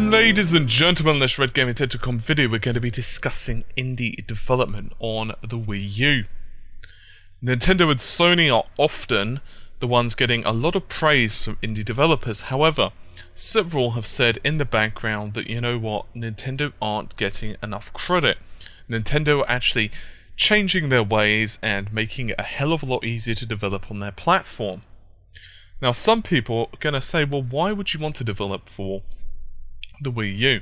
Ladies and gentlemen, in this Red Gaming Tech.com video, we're going to be discussing indie development on the Wii U. Nintendo and Sony are often the ones getting a lot of praise from indie developers. However, several have said in the background that, you know what, Nintendo aren't getting enough credit. Nintendo are actually changing their ways and making it a hell of a lot easier to develop on their platform. Now, some people are going to say, well, why would you want to develop for the Wii U?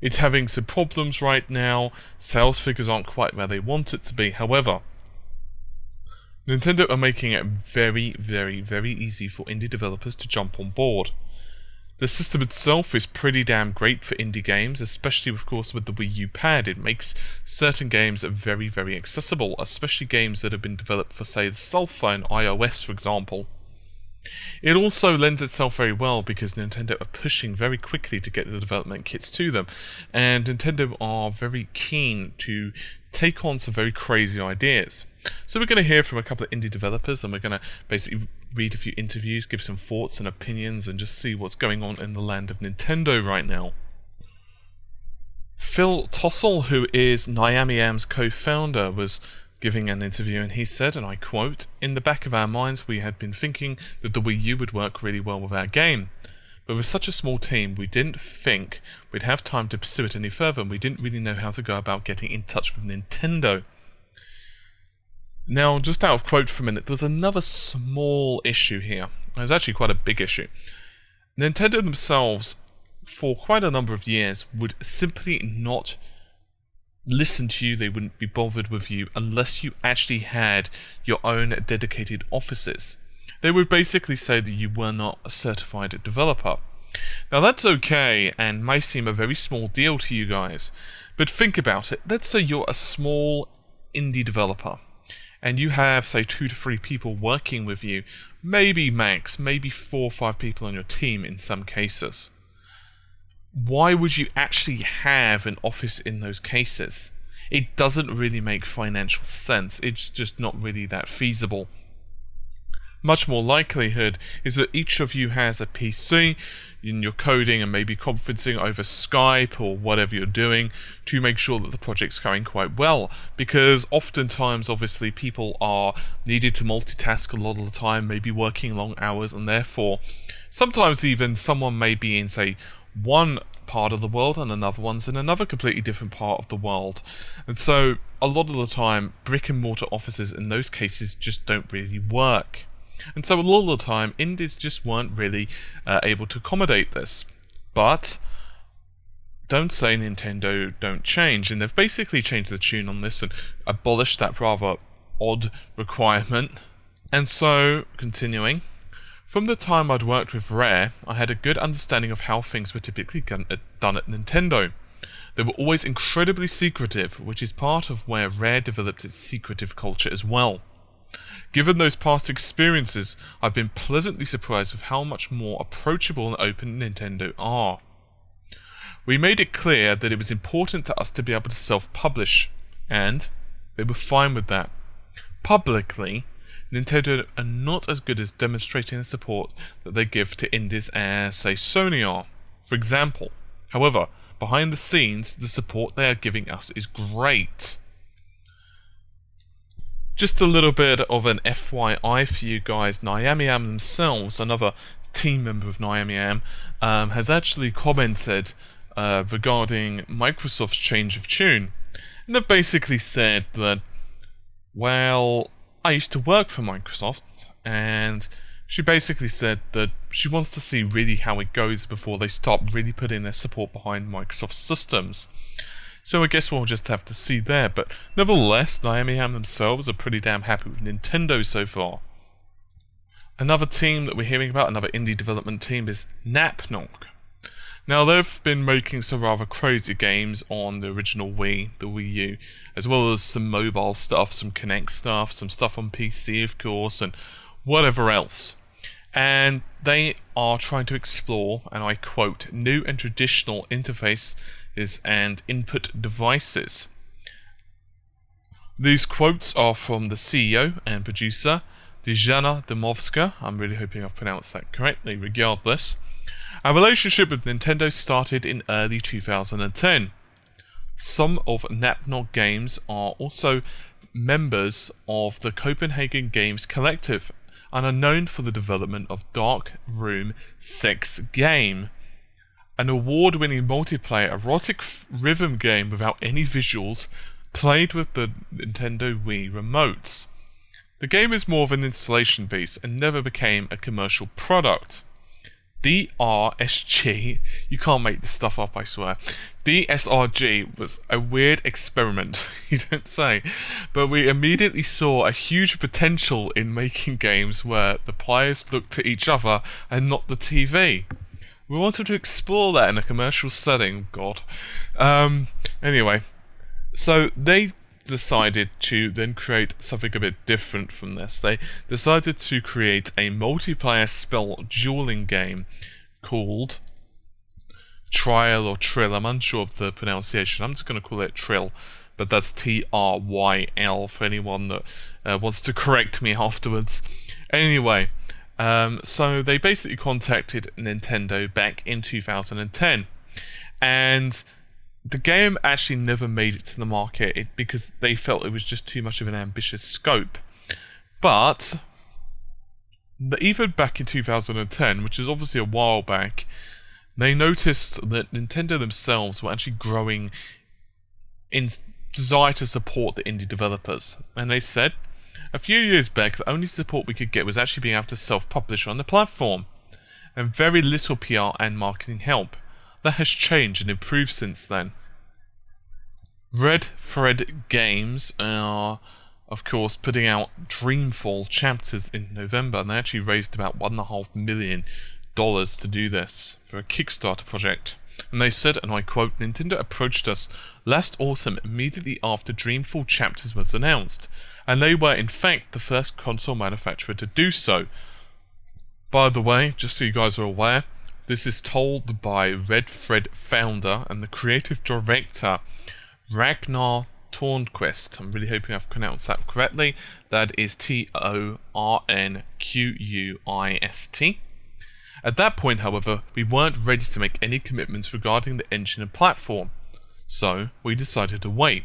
It's having some problems right now, sales figures aren't quite where they want it to be. However, Nintendo are making it very, very easy for indie developers to jump on board. The system itself is pretty damn great for indie games, especially of course with the Wii U pad. It makes certain games very accessible, especially games that have been developed for, say, the cell phone, iOS for example. It also lends itself very well because Nintendo are pushing very quickly to get the development kits to them, and Nintendo are very keen to take on some very crazy ideas. So we're going to hear from a couple of indie developers, and we're going to basically read a few interviews, give some thoughts and opinions, and just see what's going on in the land of Nintendo right now. Phil Tossell, who is Nyamiam's co-founder, was giving an interview, and he said, and I quote, "In the back of our minds we had been thinking that the Wii U would work really well with our game. But with such a small team, we didn't think we'd have time to pursue it any further, and we didn't really know how to go about getting in touch with Nintendo." Now, just out of quote for a minute, there was another small issue here. It was actually quite a big issue. Nintendo themselves, for quite a number of years, would simply not listen to you. They wouldn't be bothered with you unless you actually had your own dedicated offices. They would basically say that you were not a certified developer. Now that's okay and may seem a very small deal to you guys, but think about it. Let's say you're a small indie developer and you have, say, 2 to 3 people working with you, maybe max, maybe 4 or 5 people on your team in some cases. Why would you actually have an office in those cases? It doesn't really make financial sense. It's just not really that feasible. Much more likelihood is that each of you has a PC and you're coding and maybe conferencing over Skype or whatever you're doing to make sure that the project's going quite well, because oftentimes obviously people are needed to multitask a lot of the time, maybe working long hours, and therefore sometimes even someone may be in, say, one part of the world and another one's in another completely different part of the world. And so a lot of the time brick and mortar offices in those cases just don't really work. And so a lot of the time indies just weren't really able to accommodate this. But don't say Nintendo don't change, and they've basically changed the tune on this and abolished that rather odd requirement. And so, continuing, "From the time I'd worked with Rare, I had a good understanding of how things were typically done at Nintendo. They were always incredibly secretive, which is part of where Rare developed its secretive culture as well. Given those past experiences, I've been pleasantly surprised with how much more approachable and open Nintendo are. We made it clear that it was important to us to be able to self-publish, and they were fine with that. Publicly, Nintendo are not as good as demonstrating the support that they give to indies as, say, Sony are, for example. However, behind the scenes, the support they are giving us is great." Just a little bit of an FYI for you guys, Nyamiam themselves, another team member of Nyamiam, has actually commented regarding Microsoft's change of tune. And they've basically said that, well, I used to work for Microsoft, and she basically said that she wants to see really how it goes before they start really putting their support behind Microsoft systems. So I guess we'll just have to see there, but nevertheless, Nyamiam themselves are pretty damn happy with Nintendo so far. Another team that we're hearing about, another indie development team, is Napnog. Now, they've been making some rather crazy games on the original Wii, the Wii U, as well as some mobile stuff, some Kinect stuff, some stuff on PC, of course, and whatever else. And they are trying to explore, and I quote, "new and traditional interfaces and input devices." These quotes are from the CEO and producer, Diana Domovska. I'm really hoping I've pronounced that correctly, regardless. Our relationship with Nintendo started in early 2010. Some of Napnog Games are also members of the Copenhagen Games Collective and are known for the development of Dark Room 6 game, an award-winning multiplayer erotic rhythm game without any visuals, played with the Nintendo Wii remotes. The game is more of an installation piece and never became a commercial product. DRSG, you can't make this stuff up, I swear. DSRG was a weird experiment, you don't say, but we immediately saw a huge potential in making games where the players looked to each other and not the TV. We wanted to explore that in a commercial setting, God. Anyway, so they decided to then create something a bit different from this. They decided to create a multiplayer spell dueling game called Trial or Trill. I'm unsure of the pronunciation. I'm just going to call it Trill, but that's Tryl for anyone that wants to correct me afterwards. Anyway, so they basically contacted Nintendo back in 2010, and the game actually never made it to the market because they felt it was just too much of an ambitious scope. But even back in 2010, which is obviously a while back, they noticed that Nintendo themselves were actually growing in desire to support the indie developers. And they said, a few years back, the only support we could get was actually being able to self-publish on the platform, and very little PR and marketing help. That has changed and improved since then. Red Thread Games are, of course, putting out Dreamfall chapters in November, and they actually raised about $1.5 million to do this for a Kickstarter project. And they said, and I quote, Nintendo approached us last autumn immediately after Dreamfall chapters was announced, and they were in fact the first console manufacturer to do so. By the way, just so you guys are aware, this is told by Red Thread founder and the creative director Ragnar Tornquist. I'm really hoping I've pronounced that correctly. That is Tornquist. At that point, however, we weren't ready to make any commitments regarding the engine and platform, so we decided to wait.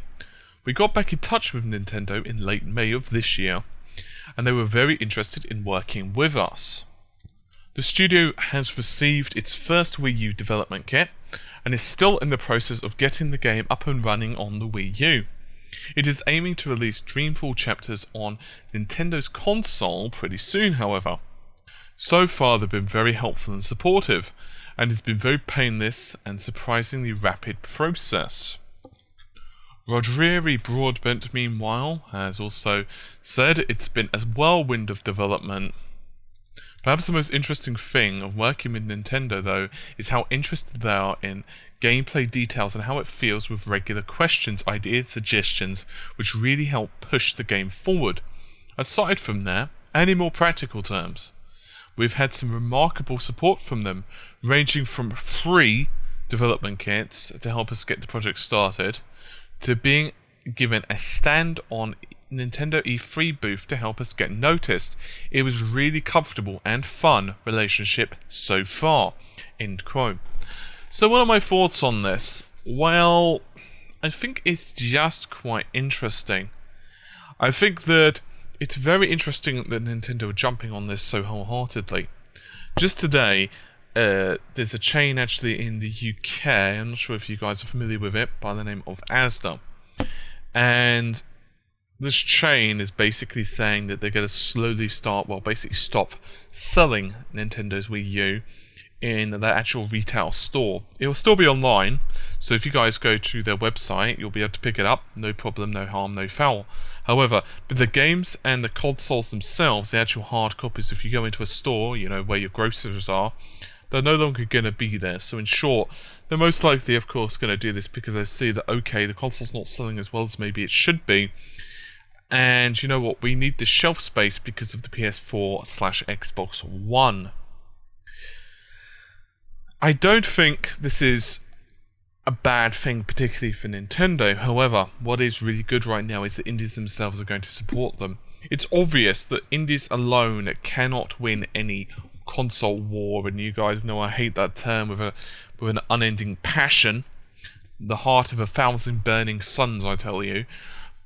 We got back in touch with Nintendo in late May of this year, and they were very interested in working with us. The studio has received its first Wii U development kit, and is still in the process of getting the game up and running on the Wii U. It is aiming to release Dreamfall chapters on Nintendo's console pretty soon, however. So far they've been very helpful and supportive, and it's been a very painless and surprisingly rapid process. Rodriere Broadbent, meanwhile, has also said it's been a whirlwind of development. Perhaps the most interesting thing of working with Nintendo, though, is how interested they are in gameplay details and how it feels with regular questions, ideas, suggestions, which really help push the game forward. Aside from that, and in more practical terms, we've had some remarkable support from them, ranging from free development kits to help us get the project started, to being given a stand on Nintendo E3 booth to help us get noticed. It was really comfortable and fun relationship so far. End quote. So what are my thoughts on this? Well, I think it's just quite interesting. I think that it's very interesting that Nintendo are jumping on this so wholeheartedly. Just today, there's a chain actually in the UK, I'm not sure if you guys are familiar with it, by the name of Asda. And this chain is basically saying that they're going to slowly stop selling Nintendo's Wii U in their actual retail store. It will still be online, so if you guys go to their website, you'll be able to pick it up, no problem, no harm, no foul. However, with the games and the consoles themselves, the actual hard copies, if you go into a store, you know, where your groceries are, they're no longer going to be there. So in short, they're most likely, of course, going to do this because they see that, okay, the console's not selling as well as maybe it should be, and you know what, we need the shelf space because of the PS4/Xbox One. I don't think this is a bad thing, particularly for Nintendo. However, what is really good right now is the indies themselves are going to support them. It's obvious that indies alone cannot win any console war, and you guys know I hate that term with an unending passion. The heart of 1,000 burning suns, I tell you.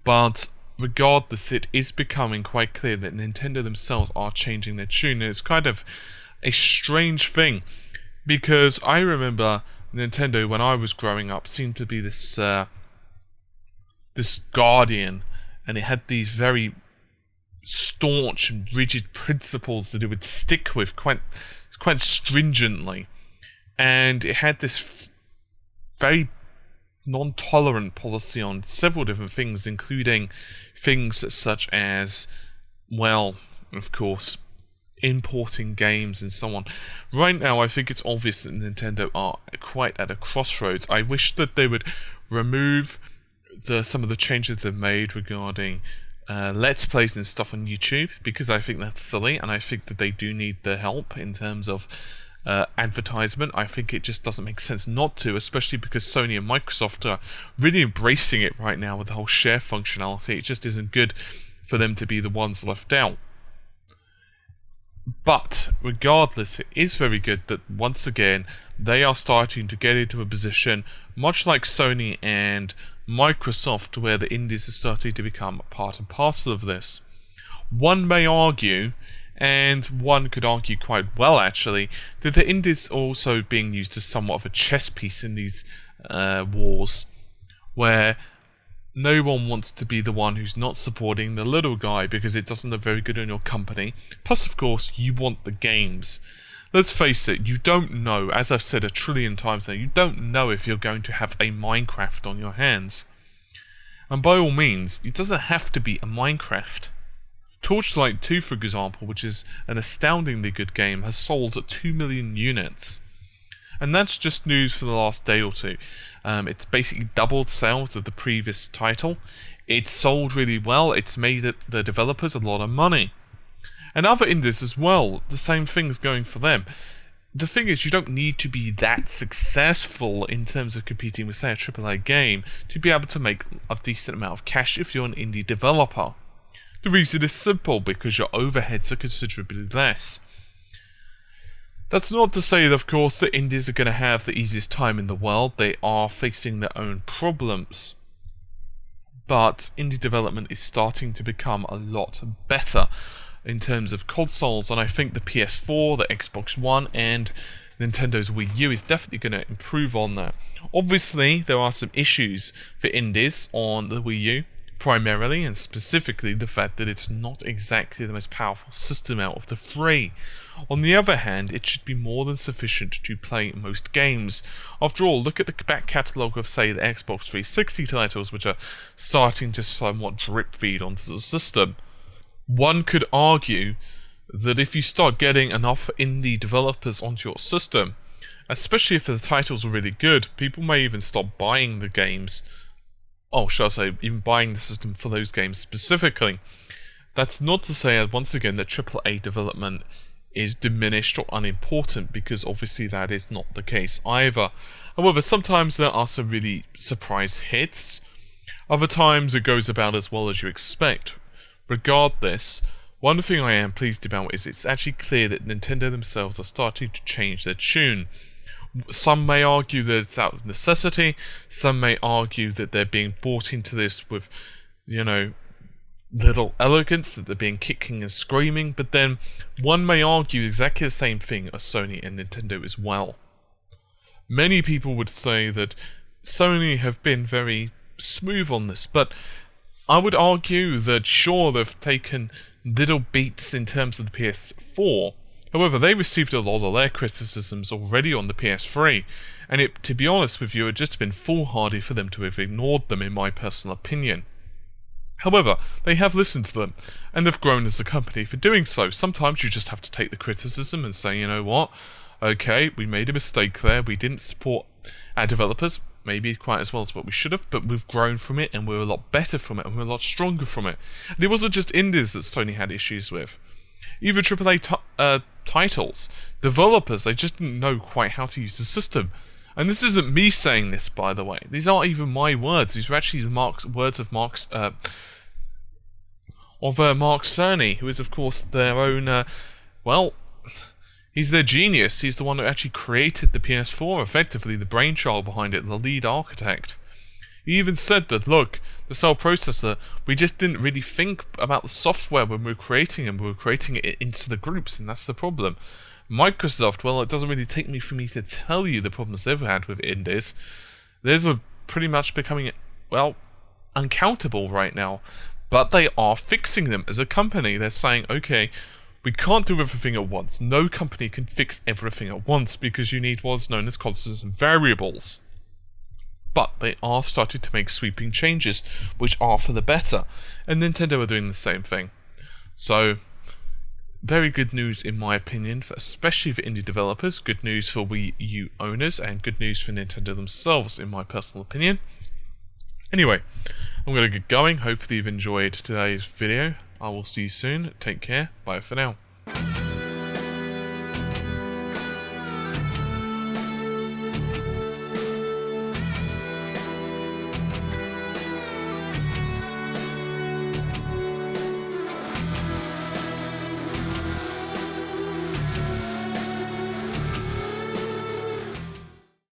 But regardless, it is becoming quite clear that Nintendo themselves are changing their tune, and it's kind of a strange thing, because I remember Nintendo, when I was growing up, seemed to be this guardian, and it had these very staunch and rigid principles that it would stick with quite stringently, and it had this very non-tolerant policy on several different things, including things such as, well, of course, importing games and so on. Right now, I think it's obvious that Nintendo are quite at a crossroads. I wish that they would remove some of the changes they've made regarding Let's Plays and stuff on YouTube, because I think that's silly, and I think that they do need the help in terms of advertisement. I think it just doesn't make sense not to, especially because Sony and Microsoft are really embracing it right now with the whole share functionality. It just isn't good for them to be the ones left out. But regardless, it is very good that once again they are starting to get into a position, much like Sony and Microsoft, where the indies are starting to become part and parcel of this. One may argue, and one could argue quite well actually, that the indies are also being used as somewhat of a chess piece in these wars, where no one wants to be the one who's not supporting the little guy because it doesn't look very good on your company. Plus, of course, you want the games. Let's face it, you don't know, as I've said a trillion times now, you don't know if you're going to have a Minecraft on your hands. And by all means, it doesn't have to be a Minecraft. Torchlight 2, for example, which is an astoundingly good game, has sold 2 million units. And that's just news for the last day or two. It's basically doubled sales of the previous title. It's sold really well. It's made the developers a lot of money. And other indies as well, the same thing's going for them. The thing is, you don't need to be that successful in terms of competing with, say, a AAA game to be able to make a decent amount of cash if you're an indie developer. The reason is simple, because your overheads are considerably less. That's not to say that, of course, that indies are going to have the easiest time in the world. They are facing their own problems. But indie development is starting to become a lot better in terms of consoles, and I think the PS4, the Xbox One, and Nintendo's Wii U is definitely going to improve on that. Obviously, there are some issues for indies on the Wii U, primarily, and specifically the fact that it's not exactly the most powerful system out of the three. On the other hand, it should be more than sufficient to play most games. After all, look at the back catalogue of, say, the Xbox 360 titles, which are starting to somewhat drip feed onto the system. One could argue that if you start getting enough indie developers onto your system, especially if the titles are really good, people may even stop buying the games. Oh, shall I say, even buying the system for those games specifically. That's not to say, once again, that AAA development is diminished or unimportant, because obviously that is not the case either. However, sometimes there are some really surprise hits. Other times it goes about as well as you expect. Regardless, one thing I am pleased about is it's actually clear that Nintendo themselves are starting to change their tune. Some may argue that it's out of necessity, some may argue that they're being brought into this with, little elegance, that they're being kicking and screaming, but then one may argue exactly the same thing as Sony and Nintendo as well. Many people would say that Sony have been very smooth on this, but I would argue that sure, they've taken little beats in terms of the PS4. However, they received a lot of their criticisms already on the PS3, and to be honest with you, it just been foolhardy for them to have ignored them, in my personal opinion. However, they have listened to them, and they've grown as a company for doing so. Sometimes you just have to take the criticism and say, you know what, okay, we made a mistake there, we didn't support our developers, maybe quite as well as what we should have, but we've grown from it, and we're a lot better from it, and we're a lot stronger from it. And it wasn't just indies that Sony had issues with. Even AAA titles, developers, they just didn't know quite how to use the system. And this isn't me saying this, by the way. These aren't even my words. These are actually the words of Mark Cerny, who is, of course, their own, He's their genius. He's the one who actually created the PS4, effectively the brainchild behind it, the lead architect. He even said that, look, the cell processor, we just didn't really think about the software when we were creating it. We were creating it into the groups, and that's the problem. Microsoft, well, it doesn't really take me for me to tell you the problems they've had with Indies. Theirs are pretty much becoming, well, uncountable right now. But they are fixing them as a company. They're saying, okay, we can't do everything at once. No company can fix everything at once because you need what's known as constants and variables. But they are starting to make sweeping changes, which are for the better. And Nintendo are doing the same thing. So, very good news in my opinion, especially for indie developers. Good news for Wii U owners, and good news for Nintendo themselves, in my personal opinion. Anyway, I'm going to get going. Hopefully you've enjoyed today's video. I will see you soon. Take care. Bye for now.